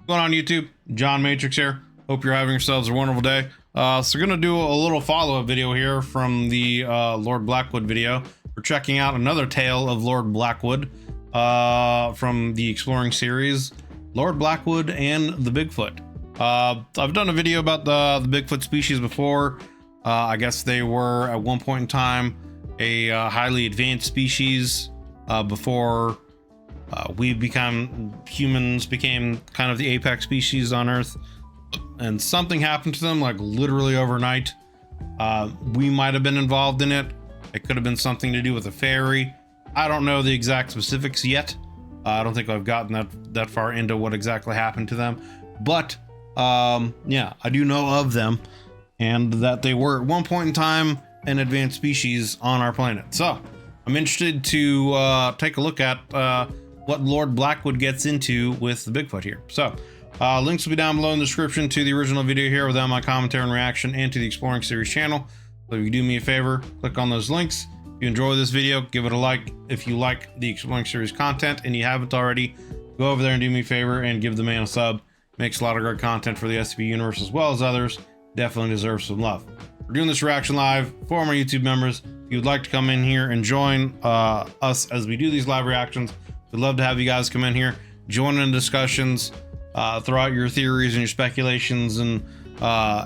Going on YouTube, John Matrix here. Hope you're having yourselves a wonderful day. So we're gonna do a little follow-up video here from the Lord Blackwood video. We're checking out another tale of Lord Blackwood from the Exploring series, Lord Blackwood and the Bigfoot. I've done a video about the Bigfoot species before. I guess they were at one point in time a highly advanced species before humans became kind of the apex species on Earth, and something happened to them like literally overnight. We might have been involved in it. It could have been something to do with a fairy. I don't know the exact specifics yet. I don't think I've gotten that far into what exactly happened to them, but yeah, I do know of them and that they were at one point in time an advanced species on our planet. So I'm interested to take a look at what Lord Blackwood gets into with the Bigfoot here. So links will be down below in the description to the original video here without my commentary and reaction, and to the Exploring series channel. So if you do me a favor, click on those links. If you enjoy this video, give it a like. If you like the Exploring series content and you haven't already, go over there and do me a favor and give the man a sub. Makes a lot of great content for the SCP universe as well as others. Definitely deserves some love. We're doing this reaction live for my YouTube members. If you'd like to come in here and join us as we do these live reactions, we'd love to have you guys come in here, join in discussions, throw out your theories and your speculations and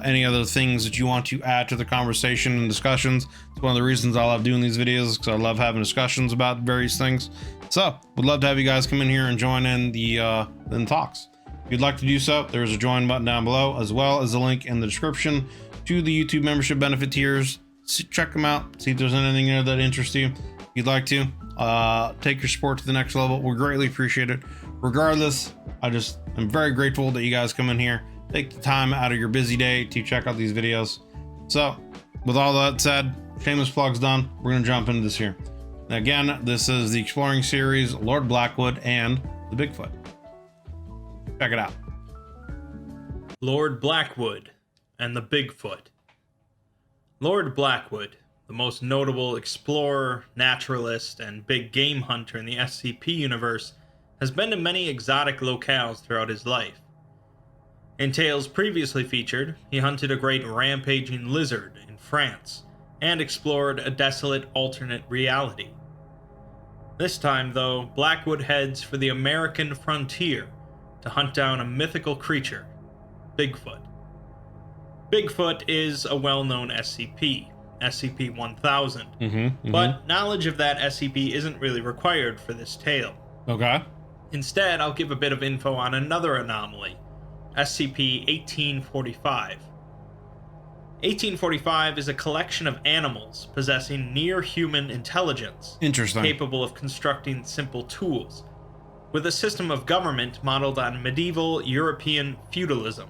any other things that you want to add to the conversation and discussions. It's one of the reasons I love doing these videos, because I love having discussions about various things. So would love to have you guys come in here and join in the talks. If you'd like to do so, there's a join button down below, as well as a link in the description to the YouTube membership benefit tiers. Check them out, see if there's anything there that interests you. If you'd like to take your support to the next level, we'll greatly appreciate it. Regardless, I'm very grateful that you guys come in here, take the time out of your busy day to check out these videos. So with all that said, shameless plugs done, we're gonna jump into this here. Again, this is the Exploring series, Lord Blackwood and the Bigfoot. Check it out. Lord Blackwood and the Bigfoot. Lord Blackwood, the most notable explorer, naturalist, and big game hunter in the SCP universe, has been to many exotic locales throughout his life. In tales previously featured, he hunted a great rampaging lizard in France, and explored a desolate alternate reality. This time, though, Blackwood heads for the American frontier to hunt down a mythical creature, Bigfoot. Bigfoot is a well-known SCP, SCP-1000, but knowledge of that SCP isn't really required for this tale. Okay. Instead, I'll give a bit of info on another anomaly, SCP-1845. 1845 is a collection of animals possessing near-human intelligence, capable of constructing simple tools, with a system of government modeled on medieval European feudalism.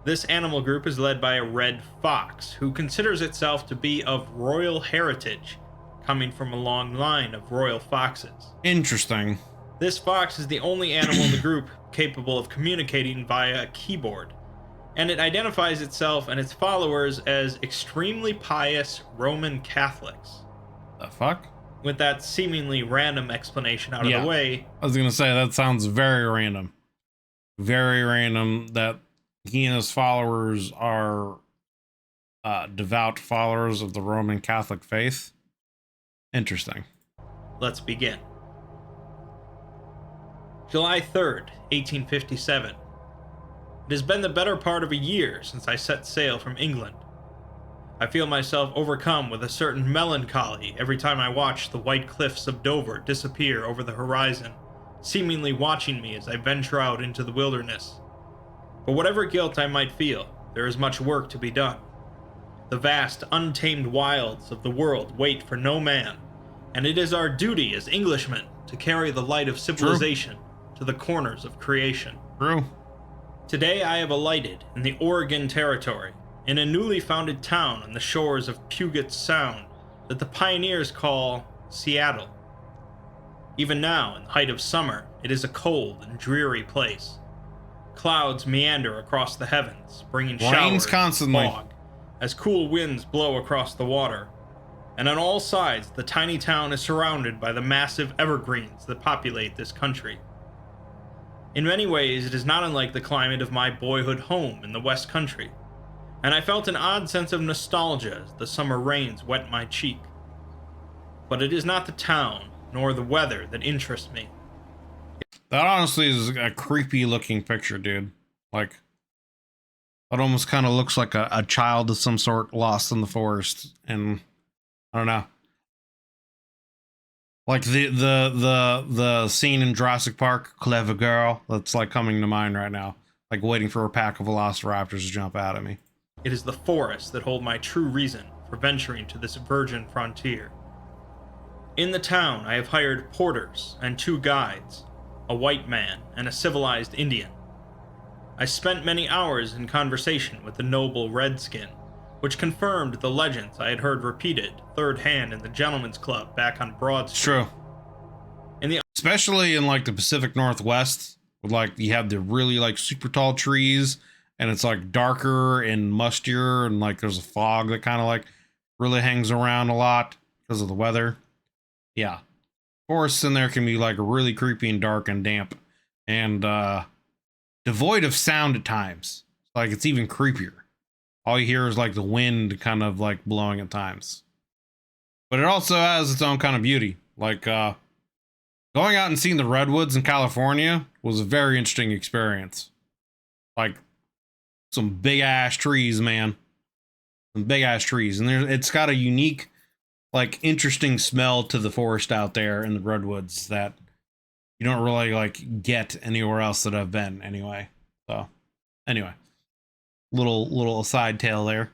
This animal group is led by a red fox, who considers itself to be of royal heritage, coming from a long line of royal foxes. Interesting. This fox is the only animal in the group capable of communicating via a keyboard, and it identifies itself and its followers as extremely pious Roman Catholics. The fuck? With that seemingly random explanation out of the way, I was gonna say, that sounds very random. Very random that he and his followers are devout followers of the Roman Catholic faith. Interesting. Let's begin. July 3rd, 1857. It has been the better part of a year since I set sail from England. I feel myself overcome with a certain melancholy every time I watch the white cliffs of Dover disappear over the horizon, seemingly watching me as I venture out into the wilderness. But whatever guilt I might feel, there is much work to be done. The vast, untamed wilds of the world wait for no man, and it is our duty as Englishmen to carry the light of civilization to the corners of creation. True. Today I have alighted in the Oregon Territory, in a newly founded town on the shores of Puget Sound that the pioneers call Seattle. Even now, in the height of summer, it is a cold and dreary place. Clouds meander across the heavens, bringing showers constantly. and fog, as cool winds blow across the water. And on all sides, the tiny town is surrounded by the massive evergreens that populate this country. In many ways, it is not unlike the climate of my boyhood home in the West Country, and I felt an odd sense of nostalgia as the summer rains wet my cheek. But it is not the town, nor the weather that interests me. That honestly is a creepy looking picture, dude. Like, it almost kind of looks like a child of some sort lost in the forest. And I don't know. Like the scene in Jurassic Park, Clever Girl, that's like coming to mind right now. Like waiting for a pack of velociraptors to jump out at me. It is the forests that hold my true reason for venturing to this virgin frontier. In the town, I have hired porters and 2 guides, a white man and a civilized Indian. I spent many hours in conversation with the noble Redskin, which confirmed the legends I had heard repeated third hand in the Gentlemen's Club back on Broad Street. True. Especially in like the Pacific Northwest, with like you have the really like super tall trees, and it's like darker and mustier, and like there's a fog that kind of like really hangs around a lot because of the weather. Yeah. Forests in there can be like really creepy and dark and damp and devoid of sound at times. Like it's even creepier. All you hear is like the wind kind of like blowing at times. But it also has its own kind of beauty. Like going out and seeing the redwoods in California was a very interesting experience. Like some big ass trees, man. Some big ass trees. And it's got a unique, like interesting smell to the forest out there in the redwoods that you don't really like get anywhere else that I've been anyway. So anyway, little side tale there.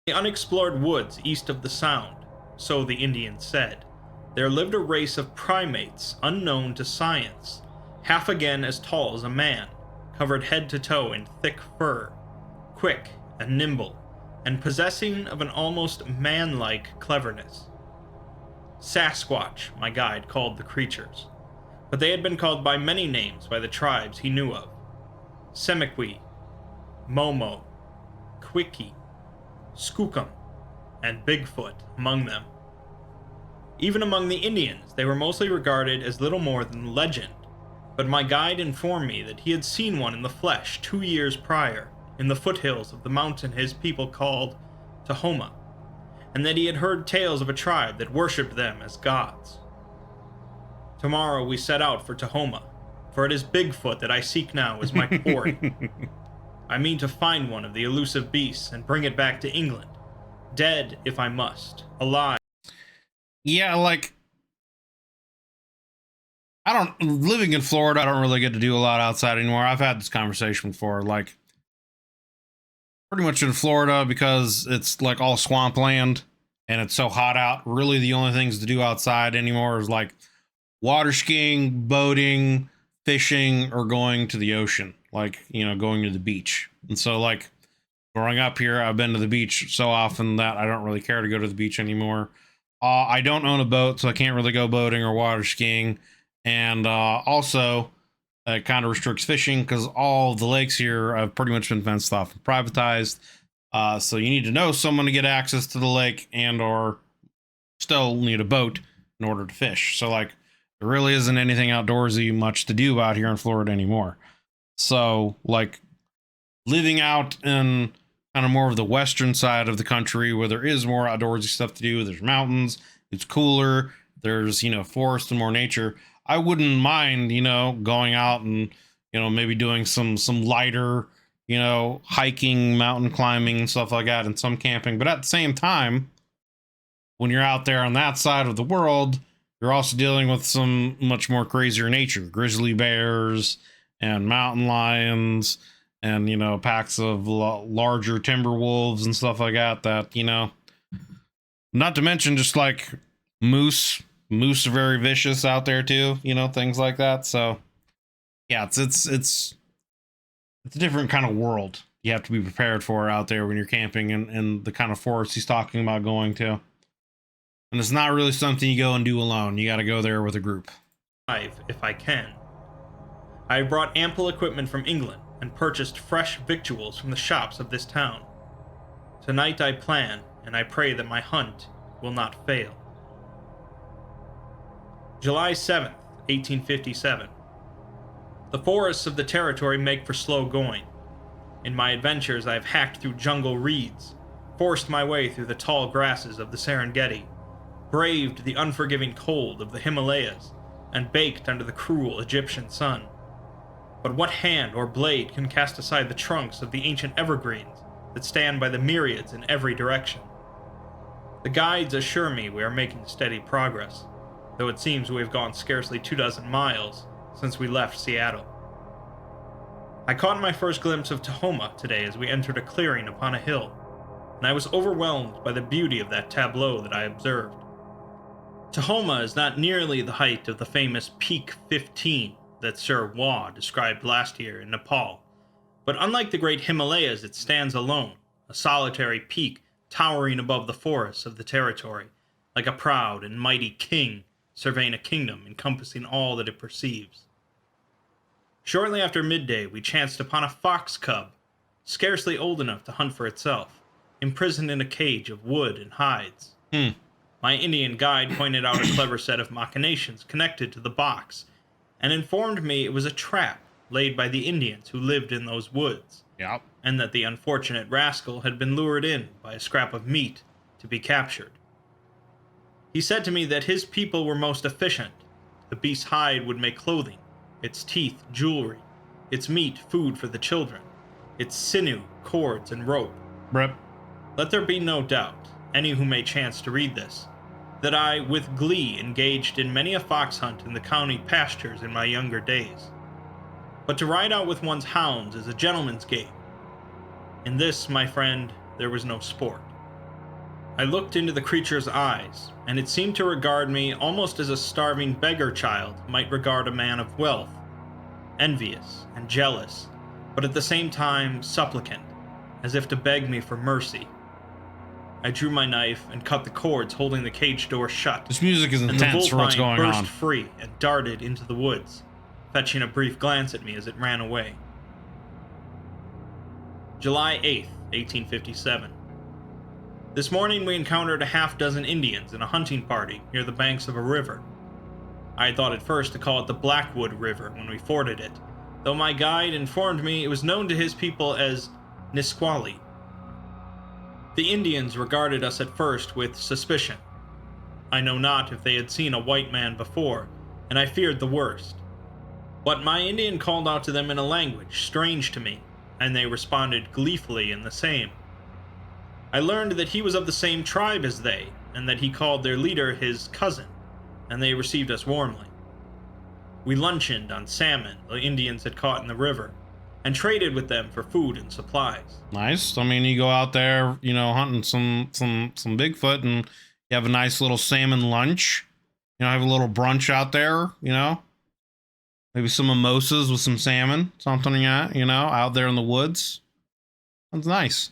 The unexplored woods east of the Sound, so the Indians said, there lived a race of primates unknown to science, half again as tall as a man, covered head to toe in thick fur, quick and nimble, and possessing of an almost man-like cleverness. Sasquatch, my guide called the creatures, but they had been called by many names by the tribes he knew of. Semiqui, Momo, Quickie, Skookum, and Bigfoot among them. Even among the Indians, they were mostly regarded as little more than legend, but my guide informed me that he had seen one in the flesh 2 years prior, in the foothills of the mountain his people called Tahoma, and that he had heard tales of a tribe that worshipped them as gods. Tomorrow we set out for Tahoma, for it is Bigfoot that I seek now as my quarry. I mean to find one of the elusive beasts and bring it back to England, dead if I must, alive. Yeah, like living in Florida, I don't really get to do a lot outside anymore. I've had this conversation before, like pretty much in Florida because it's like all swampland and it's so hot out. Really the only things to do outside anymore is like water skiing, boating, fishing, or going to the ocean, like, you know, going to the beach. And so like growing up here, I've been to the beach so often that I don't really care to go to the beach anymore. I don't own a boat, so I can't really go boating or water skiing. And also, it kind of restricts fishing because all the lakes here have pretty much been fenced off and privatized. So you need to know someone to get access to the lake and or still need a boat in order to fish. So like there really isn't anything outdoorsy much to do out here in Florida anymore. So like living out in kind of more of the western side of the country where there is more outdoorsy stuff to do, there's mountains, it's cooler, there's, you know, forest and more nature. I wouldn't mind, you know, going out and, you know, maybe doing some lighter, you know, hiking, mountain climbing and stuff like that, and some camping. But at the same time, when you're out there on that side of the world, you're also dealing with some much more crazier nature, grizzly bears and mountain lions and, you know, packs of larger timber wolves and stuff like that, you know, not to mention just like moose are very vicious out there too, you know, things like that. So yeah, it's a different kind of world you have to be prepared for out there when you're camping in the kind of forest he's talking about going to. And it's not really something you go and do alone. You got to go there with a group. If I can. I have brought ample equipment from England and purchased fresh victuals from the shops of this town. Tonight I plan, and I pray that my hunt will not fail. July 7th, 1857. The forests of the territory make for slow going. In my adventures, I have hacked through jungle reeds, forced my way through the tall grasses of the Serengeti, braved the unforgiving cold of the Himalayas, and baked under the cruel Egyptian sun. But what hand or blade can cast aside the trunks of the ancient evergreens that stand by the myriads in every direction? The guides assure me we are making steady progress, though it seems we have gone scarcely 24 miles since we left Seattle. I caught my first glimpse of Tahoma today as we entered a clearing upon a hill, and I was overwhelmed by the beauty of that tableau that I observed. Tahoma is not nearly the height of the famous Peak 15 that Sir Waugh described last year in Nepal, but unlike the great Himalayas, it stands alone, a solitary peak towering above the forests of the territory, like a proud and mighty king surveying a kingdom encompassing all that it perceives. Shortly after midday, we chanced upon a fox cub, scarcely old enough to hunt for itself, imprisoned in a cage of wood and hides. My Indian guide pointed out a clever set of machinations connected to the box, and informed me it was a trap laid by the Indians who lived in those woods, Yep. and that the unfortunate rascal had been lured in by a scrap of meat to be captured. He said to me that his people were most efficient. The beast's hide would make clothing, its teeth jewelry, its meat food for the children, its sinew cords and rope. Rip. Let there be no doubt, any who may chance to read this, that I with glee engaged in many a fox hunt in the county pastures in my younger days. But to ride out with one's hounds is a gentleman's game. In this, my friend, there was no sport. I looked into the creature's eyes, and it seemed to regard me almost as a starving beggar child might regard a man of wealth, envious and jealous, but at the same time supplicant, as if to beg me for mercy. I drew my knife and cut the cords holding the cage door shut. This music is And the intense for what's wolfine going burst on. free and darted into the woods, fetching a brief glance at me as it ran away. July 8th, 1857. This morning we encountered a half-dozen Indians in a hunting party near the banks of a river. I had thought at first to call it the Blackwood River when we forded it, though my guide informed me it was known to his people as Nisqually. The Indians regarded us at first with suspicion. I know not if they had seen a white man before, and I feared the worst. But my Indian called out to them in a language strange to me, and they responded gleefully in the same. I learned that he was of the same tribe as they, and that he called their leader his cousin, and they received us warmly. We lunched on salmon the Indians had caught in the river, and traded with them for food and supplies. Nice. I mean, you go out there, hunting some Bigfoot, and you have a nice little salmon lunch. Have a little brunch out there. Maybe some mimosas with some salmon, something like that. Out there in the woods. That's nice.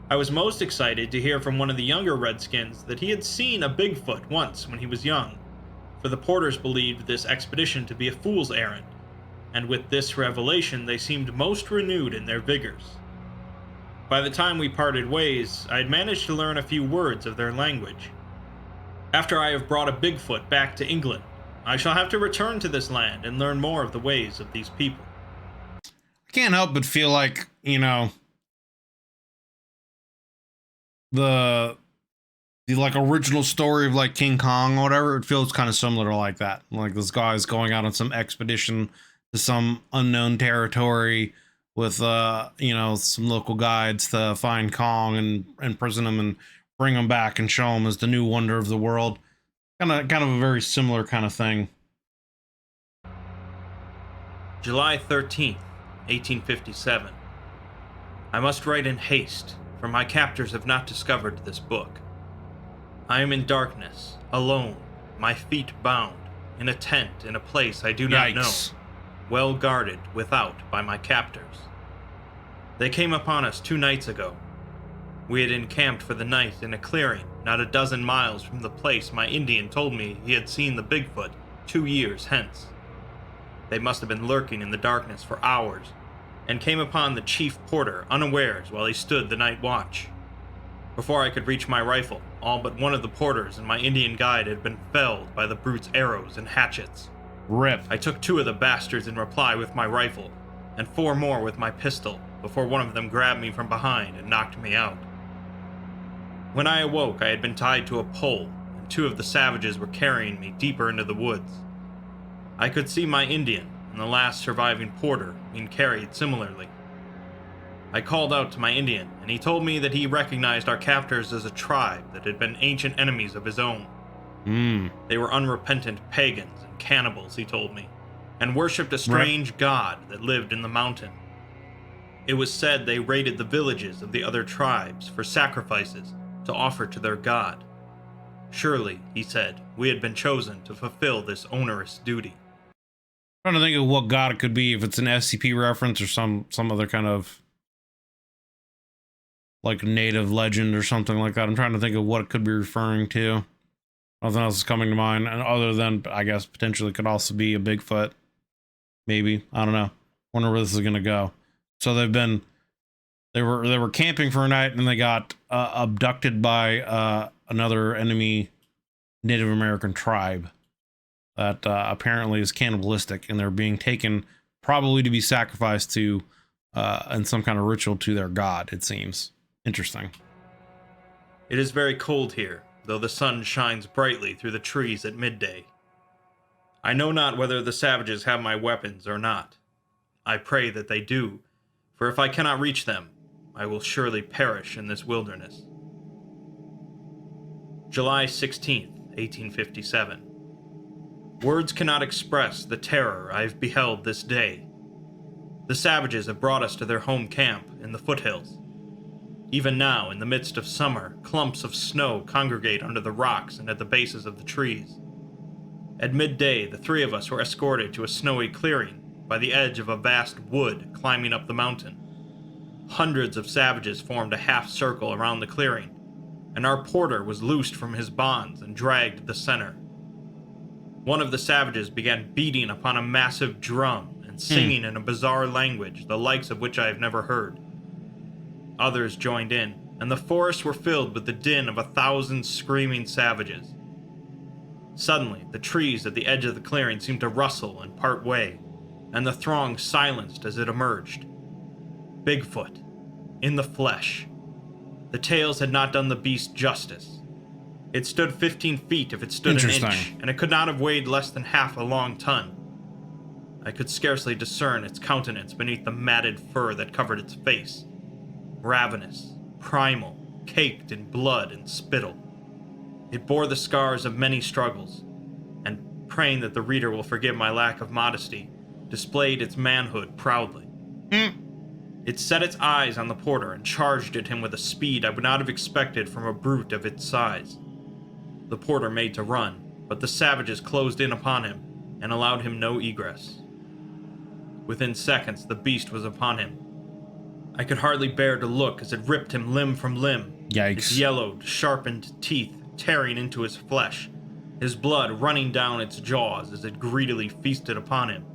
I was most excited to hear from one of the younger Redskins that he had seen a Bigfoot once when he was young, for the porters believed this expedition to be a fool's errand, and with this revelation they seemed most renewed in their vigors. By the time we parted ways, I had managed to learn a few words of their language. After I have brought a Bigfoot back to England, I shall have to return to this land and learn more of the ways of these people. I can't help but feel like, the like original story of like King Kong or whatever, it feels kind of similar to like that. Like this guy's going out on some expedition to some unknown territory with some local guides to find Kong and imprison him and bring him back and show him as the new wonder of the world. Kind of a very similar kind of thing. July 13th, 1857. I must write in haste, for my captors have not discovered this book. I am in darkness, alone, my feet bound, in a tent in a place I do not know, well guarded without by my captors. They came upon us 2 nights ago. We had encamped for the night in a clearing not a dozen miles from the place my Indian told me he had seen the Bigfoot 2 years hence. They must have been lurking in the darkness for hours, and came upon the chief porter unawares while he stood the night watch. Before I could reach my rifle, all but one of the porters and my Indian guide had been felled by the brute's arrows and hatchets. Rip. I took 2 of the bastards in reply with my rifle, and 4 more with my pistol, before one of them grabbed me from behind and knocked me out. When I awoke, I had been tied to a pole, and 2 of the savages were carrying me deeper into the woods. I could see my Indian and the last surviving porter being carried similarly. I called out to my Indian, and he told me that he recognized our captors as a tribe that had been ancient enemies of his own. They were unrepentant pagans and cannibals, he told me, and worshipped a strange god that lived in the mountain. It was said they raided the villages of the other tribes for sacrifices to offer to their god. Surely, he said, we had been chosen to fulfill this onerous duty. I'm trying to think of what god it could be, if it's an SCP reference or some other kind of like native legend or something like that. I'm trying to think of what it could be referring to. Nothing else is coming to mind, and other than, I guess, potentially could also be a Bigfoot. Maybe. I don't know. Wonder where this is gonna go. So they were camping for a night, and they got abducted by another enemy Native American tribe that apparently is cannibalistic, and they're being taken probably to be sacrificed to in some kind of ritual to their god, it seems. Interesting. It is very cold here, though the sun shines brightly through the trees at midday. I know not whether the savages have my weapons or not. I pray that they do, for if I cannot reach them, I will surely perish in this wilderness. July 16th, 1857. Words cannot express the terror I have beheld this day. The savages have brought us to their home camp in the foothills. Even now, in the midst of summer, clumps of snow congregate under the rocks and at the bases of the trees. At midday, the 3 of us were escorted to a snowy clearing by the edge of a vast wood climbing up the mountain. Hundreds of savages formed a half circle around the clearing, and our porter was loosed from his bonds and dragged to the center. One of the savages began beating upon a massive drum and singing in a bizarre language, the likes of which I have never heard. Others joined in, and the forests were filled with the din of 1,000 screaming savages. Suddenly, the trees at the edge of the clearing seemed to rustle and part way, and the throng silenced as it emerged. Bigfoot, in the flesh. The tales had not done the beast justice. It stood 15 feet if it stood an inch, and it could not have weighed less than half a long ton. I could scarcely discern its countenance beneath the matted fur that covered its face. Ravenous, primal, caked in blood and spittle. It bore the scars of many struggles, and, praying that the reader will forgive my lack of modesty, displayed its manhood proudly. It set its eyes on the porter and charged at him with a speed I would not have expected from a brute of its size. The porter made to run, but the savages closed in upon him and allowed him no egress. Within seconds, the beast was upon him. I could hardly bear to look as it ripped him limb from limb. Yikes. Its yellowed, sharpened teeth tearing into his flesh, his blood running down its jaws as it greedily feasted upon him.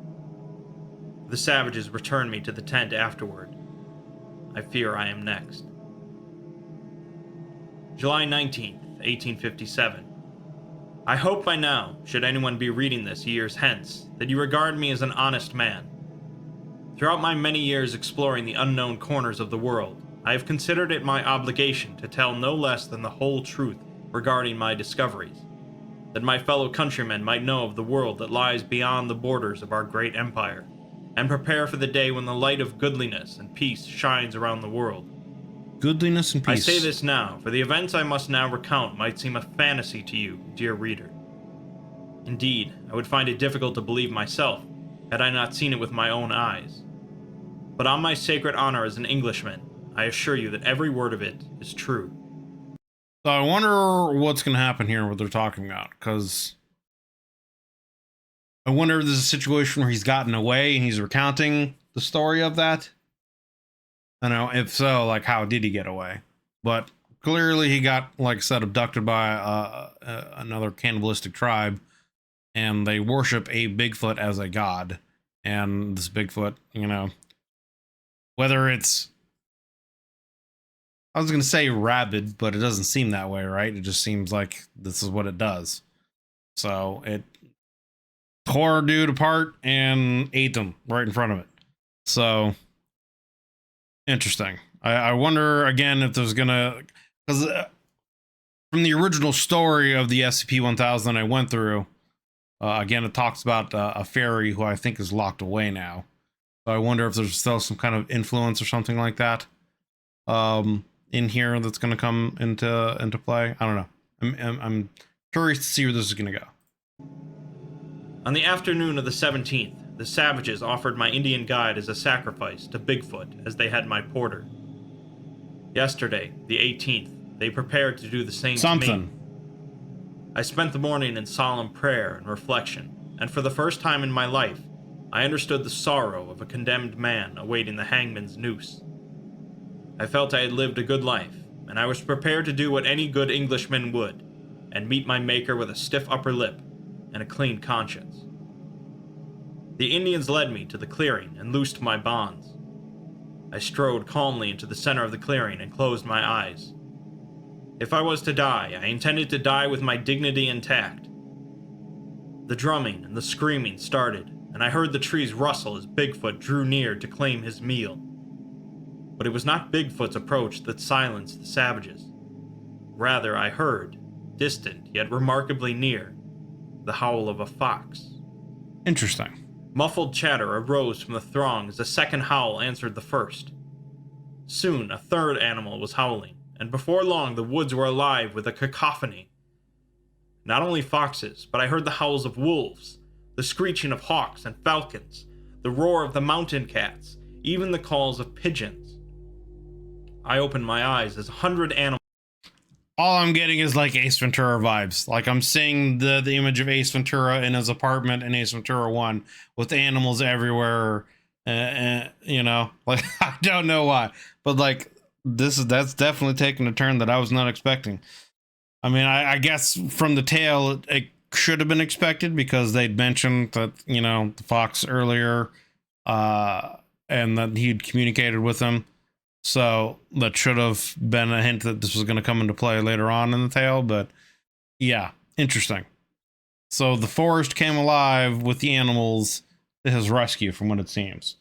The savages returned me to the tent afterward. I fear I am next. July 19th, 1857. I hope by now, should anyone be reading this years hence, that you regard me as an honest man. Throughout my many years exploring the unknown corners of the world, I have considered it my obligation to tell no less than the whole truth regarding my discoveries, that my fellow countrymen might know of the world that lies beyond the borders of our great empire, and prepare for the day when the light of goodliness and peace shines around the world. Goodliness and peace. I say this now, for the events I must now recount might seem a fantasy to you, dear reader. Indeed, I would find it difficult to believe myself, had I not seen it with my own eyes. But on my sacred honor as an Englishman, I assure you that every word of it is true. So I wonder what's going to happen here, what they're talking about, because I wonder if there's a situation where he's gotten away and he's recounting the story of that. I know, if so, like, how did he get away? But clearly he got, like I said, abducted by another cannibalistic tribe, and they worship a Bigfoot as a god. And this Bigfoot, you know, whether it's, I was going to say rabid, but it doesn't seem that way, right? It just seems like this is what it does. So it tore a dude apart and ate them right in front of it. So interesting. I wonder again if there's gonna, because from the original story of the SCP-1000 I went through, again it talks about a fairy who I think is locked away now. So I wonder if there's still some kind of influence or something like that in here that's going to come into play. I don't know. I'm curious to see where this is going to go. On the afternoon of the 17th, the savages offered my Indian guide as a sacrifice to Bigfoot as they had my porter. Yesterday, the 18th, they prepared to do the same to me. I spent the morning in solemn prayer and reflection, and for the first time in my life, I understood the sorrow of a condemned man awaiting the hangman's noose. I felt I had lived a good life, and I was prepared to do what any good Englishman would, and meet my maker with a stiff upper lip and a clean conscience. The Indians led me to the clearing and loosed my bonds. I strode calmly into the center of the clearing and closed my eyes. If I was to die, I intended to die with my dignity intact. The drumming and the screaming started, and I heard the trees rustle as Bigfoot drew near to claim his meal. But it was not Bigfoot's approach that silenced the savages. Rather, I heard, distant yet remarkably near, the howl of a fox. Interesting. Muffled chatter arose from the throng as a second howl answered the first. Soon, a third animal was howling, and before long the woods were alive with a cacophony. Not only foxes, but I heard the howls of wolves, the screeching of hawks and falcons, the roar of the mountain cats, even the calls of pigeons. I opened my eyes as 100 animals. All I'm getting is like Ace Ventura vibes. Like I'm seeing the image of Ace Ventura in his apartment in Ace Ventura 1 with animals everywhere. You know, like I don't know why, but like that's definitely taking a turn that I was not expecting. I mean, I guess from the tale, it should have been expected because they'd mentioned that, you know, the fox earlier, and that he'd communicated with him. So that should have been a hint that this was going to come into play later on in the tale. But yeah, interesting. So the forest came alive with the animals to his rescue, from what it seems.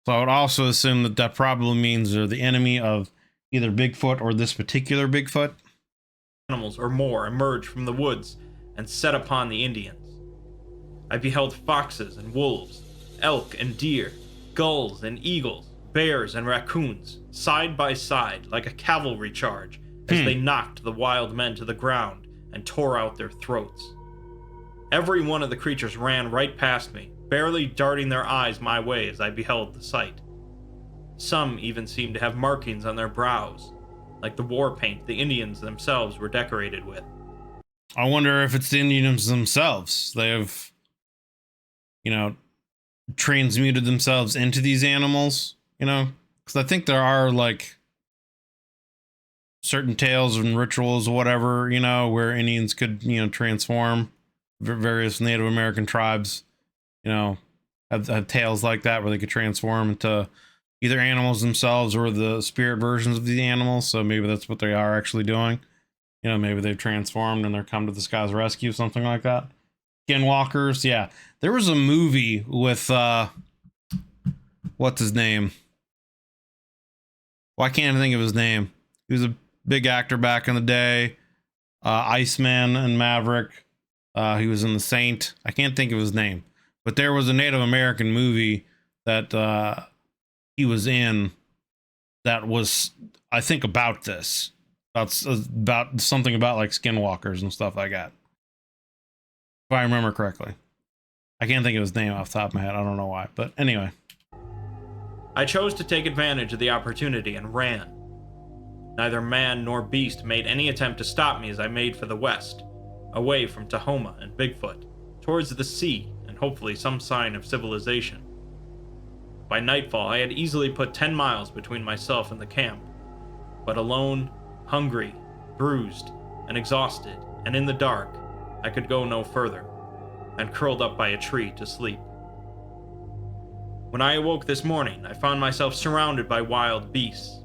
So I would also assume that that probably means they're the enemy of either Bigfoot or this particular Bigfoot. Animals or more emerged from the woods and set upon the Indians. I beheld foxes and wolves, elk and deer, gulls and eagles, bears and raccoons, side by side like a cavalry charge as they knocked the wild men to the ground and tore out their throats. Every one of the creatures ran right past me, barely darting their eyes my way as I beheld the sight. Some even seemed to have markings on their brows, like the war paint the Indians themselves were decorated with. I wonder if it's the Indians themselves. They have, you know, transmuted themselves into these animals, you know, because I think there are like certain tales and rituals or whatever, you know, where Indians could, you know, transform. Various Native American tribes, you know, have tales like that where they could transform into either animals themselves or the spirit versions of the animals. So maybe that's what they are actually doing. You know, maybe they've transformed and they're come to this guy's rescue, something like that. Skinwalkers, yeah. There was a movie with what's his name? Well, I can't think of his name. He was a big actor back in the day. Iceman and Maverick. He was in The Saint. I can't think of his name. But there was a Native American movie that he was in that was, I think, about this. About something about like skinwalkers and stuff like that. If I remember correctly. I can't think of his name off the top of my head. I don't know why. But anyway. I chose to take advantage of the opportunity and ran. Neither man nor beast made any attempt to stop me as I made for the west, away from Tahoma and Bigfoot, towards the sea and hopefully some sign of civilization. By nightfall, I had easily put 10 miles between myself and the camp, but alone, hungry, bruised, and exhausted, and in the dark, I could go no further, and curled up by a tree to sleep. When I awoke this morning, I found myself surrounded by wild beasts.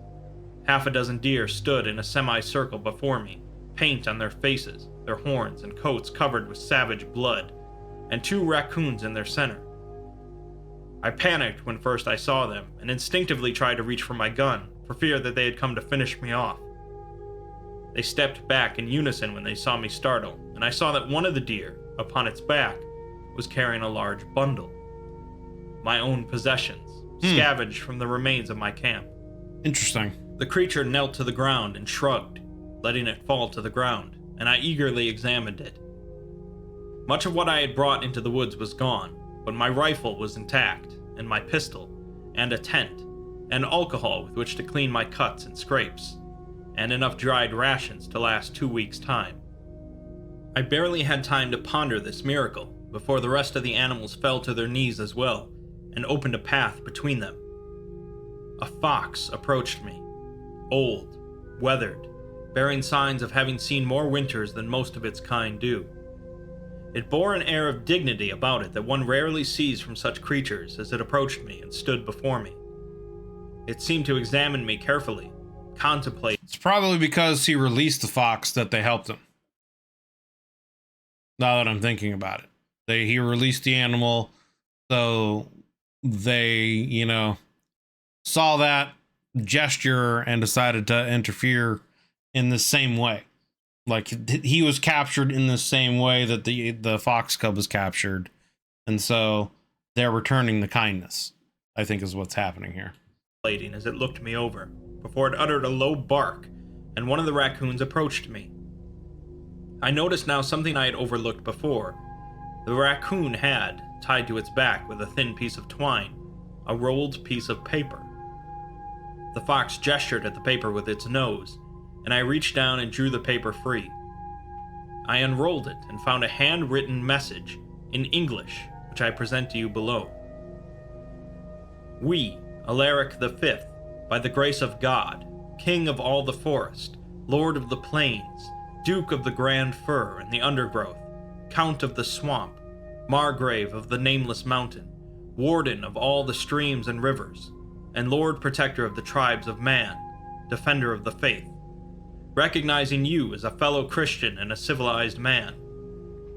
Half a dozen deer stood in a semicircle before me, paint on their faces, their horns and coats covered with savage blood. and 2 raccoons in their center. I panicked when first I saw them, and instinctively tried to reach for my gun, for fear that they had come to finish me off. They stepped back in unison when they saw me startle, and I saw that one of the deer, upon its back, was carrying a large bundle. My own possessions, scavenged from the remains of my camp. Interesting. The creature knelt to the ground and shrugged, letting it fall to the ground, and I eagerly examined it. Much of what I had brought into the woods was gone, but my rifle was intact, and my pistol, and a tent, and alcohol with which to clean my cuts and scrapes, and enough dried rations to last 2 weeks' time. I barely had time to ponder this miracle before the rest of the animals fell to their knees as well, and opened a path between them. A fox approached me, old, weathered, bearing signs of having seen more winters than most of its kind do. It bore an air of dignity about it that one rarely sees from such creatures as it approached me and stood before me. It seemed to examine me carefully, contemplate. It's probably because he released the fox that they helped him. Now that I'm thinking about it. He released the animal, so they, saw that gesture and decided to interfere in the same way. Like, he was captured in the same way that the fox cub was captured. And so they're returning the kindness, I think, is what's happening here. As it looked me over, before it uttered a low bark, and one of the raccoons approached me. I noticed now something I had overlooked before. The raccoon had, tied to its back with a thin piece of twine, a rolled piece of paper. The fox gestured at the paper with its nose, and I reached down and drew the paper free. I unrolled it and found a handwritten message in English, which I present to you below. We, Alaric V, by the grace of God, King of all the forest, Lord of the plains, Duke of the grand fir and the undergrowth, Count of the swamp, Margrave of the nameless mountain, Warden of all the streams and rivers, and Lord Protector of the tribes of man, Defender of the faith, recognizing you as a fellow Christian and a civilized man,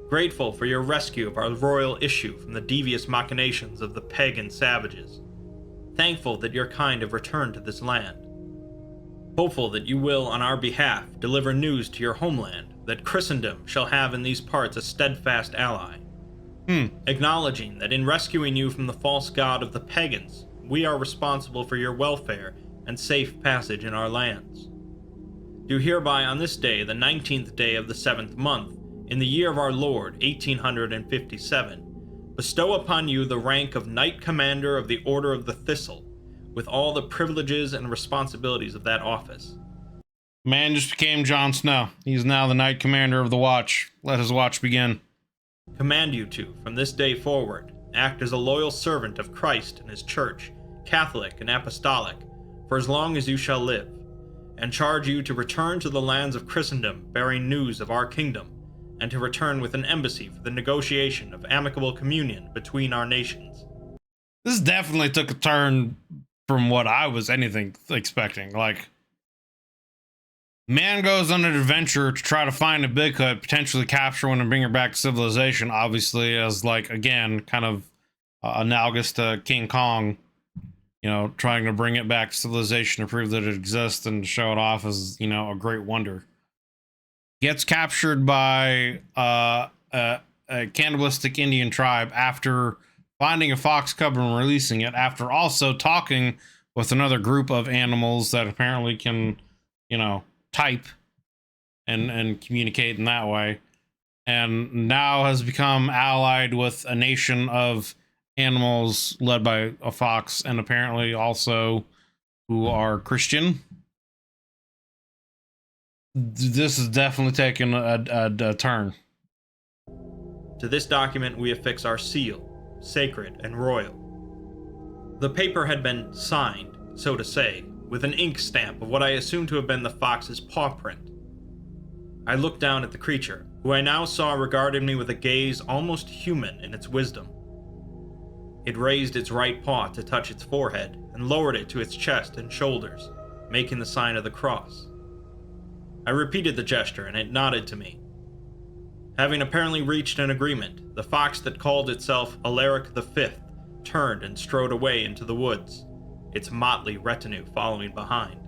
grateful for your rescue of our royal issue from the devious machinations of the pagan savages, thankful that your kind have returned to this land, hopeful that you will, on our behalf, deliver news to your homeland that Christendom shall have in these parts a steadfast ally, acknowledging that in rescuing you from the false god of the pagans, we are responsible for your welfare and safe passage in our lands. Do hereby on this day, the 19th day of the 7th month, in the year of our Lord, 1857, bestow upon you the rank of Knight Commander of the Order of the Thistle, with all the privileges and responsibilities of that office. Man just became Jon Snow. He's now the Knight Commander of the Watch. Let his watch begin. Command you to, from this day forward, act as a loyal servant of Christ and his church, Catholic and Apostolic, for as long as you shall live, and charge you to return to the lands of Christendom bearing news of our kingdom, and to return with an embassy for the negotiation of amicable communion between our nations. This definitely took a turn from what I was anything expecting. Like, man goes on an adventure to try to find a Bigfoot, potentially capture one and bring her back to civilization, obviously as, like, again, kind of analogous to King Kong, trying to bring it back to civilization to prove that it exists and show it off as, a great wonder. Gets captured by a cannibalistic Indian tribe after finding a fox cub and releasing it, after also talking with another group of animals that apparently can, type and communicate in that way, and now has become allied with a nation of animals led by a fox, and apparently also who are Christian. This is definitely taking a turn. To this document we affix our seal, sacred and royal. The paper had been signed, so to say, with an ink stamp of what I assumed to have been the fox's paw print. I looked down at the creature, who I now saw regarded me with a gaze almost human in its wisdom. It raised its right paw to touch its forehead and lowered it to its chest and shoulders, making the sign of the cross. I repeated the gesture and it nodded to me. Having apparently reached an agreement, the fox that called itself Alaric V turned and strode away into the woods, its motley retinue following behind.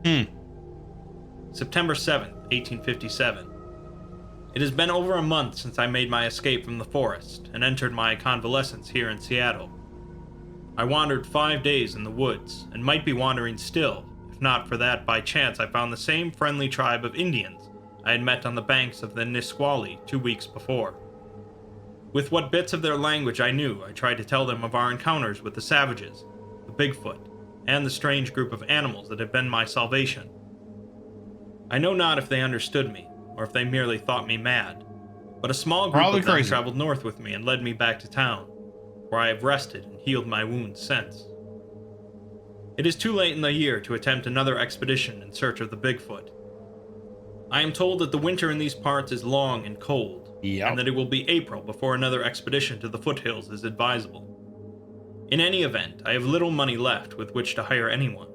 September 7th, 1857. It has been over a month since I made my escape from the forest and entered my convalescence here in Seattle. I wandered 5 days in the woods, and might be wandering still, if not for that by chance I found the same friendly tribe of Indians I had met on the banks of the Nisqually 2 weeks before. With what bits of their language I knew, I tried to tell them of our encounters with the savages, the Bigfoot, and the strange group of animals that had been my salvation. I know not if they understood me, or if they merely thought me mad, but a small group of them traveled north with me and led me back to town, where I have rested and healed my wounds since. It is too late in the year to attempt another expedition in search of the Bigfoot. I am told that the winter in these parts is long and cold, and that it will be April before another expedition to the foothills is advisable. In any event, I have little money left with which to hire anyone.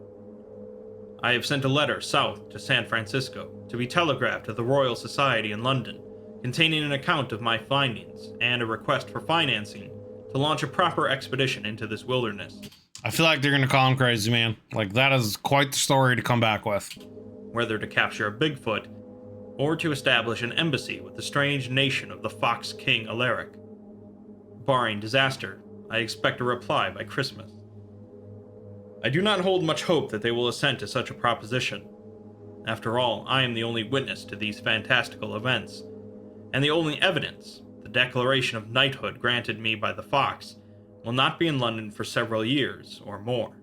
I have sent a letter south to San Francisco to be telegraphed to the Royal Society in London, containing an account of my findings and a request for financing to launch a proper expedition into this wilderness. I feel like they're going to call him crazy, man. Like, that is quite the story to come back with. Whether to capture a Bigfoot, or to establish an embassy with the strange nation of the Fox King Alaric. Barring disaster, I expect a reply by Christmas. I do not hold much hope that they will assent to such a proposition. After all, I am the only witness to these fantastical events, and the only evidence, the declaration of knighthood granted me by the Fox, will not be in London for several years or more.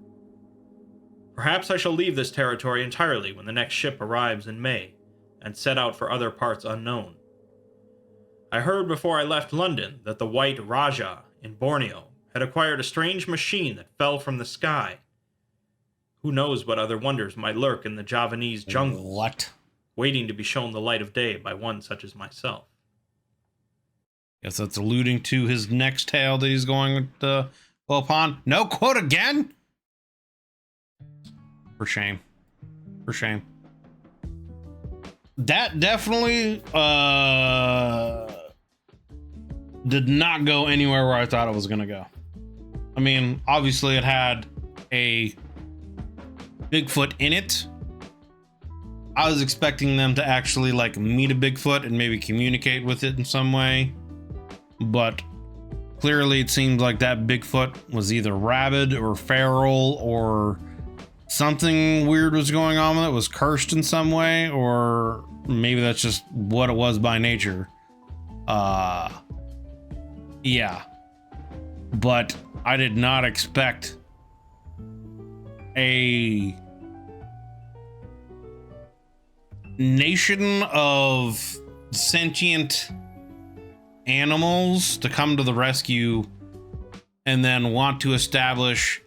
Perhaps I shall leave this territory entirely when the next ship arrives in May, and set out for other parts unknown. I heard before I left London that the White Rajah in Borneo had acquired a strange machine that fell from the sky. Who knows what other wonders might lurk in the Javanese jungles, waiting to be shown the light of day by one such as myself. Guess that's alluding to his next tale that he's going to go upon. No quote again? For shame. For shame. That definitely did not go anywhere where I thought it was going to go. I mean, obviously it had a Bigfoot in it. I was expecting them to actually like meet a Bigfoot and maybe communicate with it in some way. But clearly it seemed like that Bigfoot was either rabid or feral, or something weird was going on with it, was cursed in some way, or maybe that's just what it was by nature. Yeah. But I did not expect a nation of sentient animals to come to the rescue and then want to establish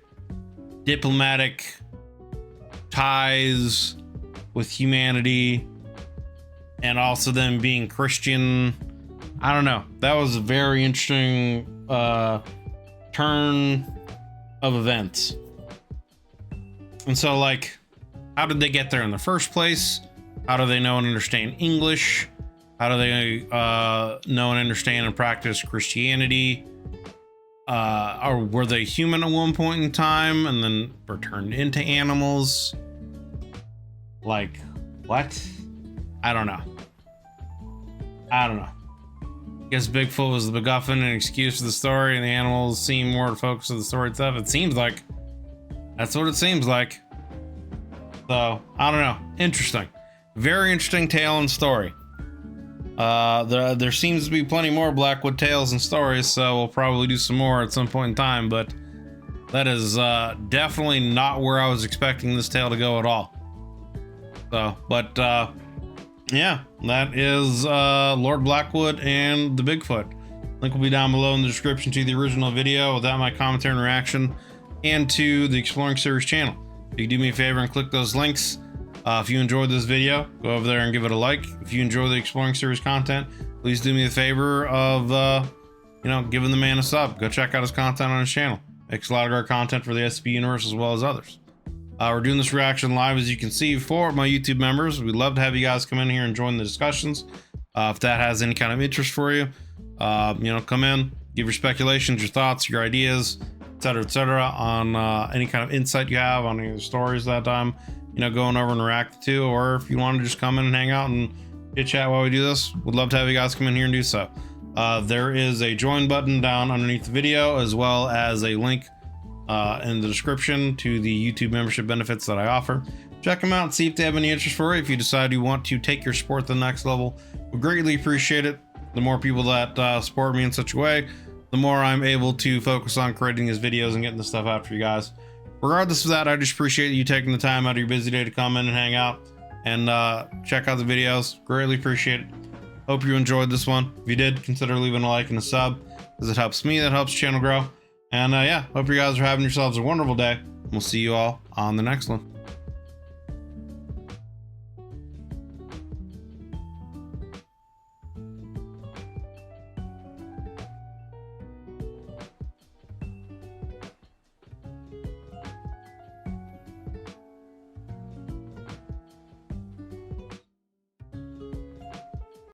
diplomatic ties with humanity, and also them being Christian. I don't know. That was a very interesting turn of events. And so, like, how did they get there in the first place? How do they know and understand English? How do they know and understand and practice Christianity? Or were they human at one point in time and then were turned into animals? Like, what? I don't know. I guess Bigfoot was the MacGuffin and excuse for the story, and the animals seem more the focus of the story itself. It seems like that's what it seems like. So, I don't know. Interesting. Very interesting tale and story. There seems to be plenty more Blackwood tales and stories, so we'll probably do some more at some point in time, but that is definitely not where I was expecting this tale to go at all. So, but yeah, that is Lord Blackwood and the Bigfoot. Link will be down below in the description to the original video without my commentary and reaction, and to the Exploring Series channel. If you do me a favor and click those links. If you enjoyed this video, go over there and give it a like. If you enjoy the Exploring Series content, please do me the favor of, giving the man a sub. Go check out his content on his channel. Makes a lot of great content for the SCP universe as well as others. We're doing this reaction live, as you can see, for my YouTube members. We'd love to have you guys come in here and join the discussions. If that has any kind of interest for you, you know, come in, give your speculations, your thoughts, your ideas, etc., on any kind of insight you have on any of the stories that I'm, you know, going over and reacting to, or if you want to just come in and hang out and chit chat while we do this, would love to have you guys come in here and do so. There is a join button down underneath the video, as well as a link in the description to the YouTube membership benefits that I offer. Check them out and see if they have any interest for you. If you decide you want to take your sport to the next level, we greatly appreciate it. The more people that support me in such a way, the more I'm able to focus on creating these videos and getting this stuff out for you guys. Regardless of that, I just appreciate you taking the time out of your busy day to come in and hang out and check out the videos. Greatly appreciate it. Hope you enjoyed this one. If you did, consider leaving a like and a sub, as it helps me, that helps the channel grow. And yeah, hope you guys are having yourselves a wonderful day. We'll see you all on the next one.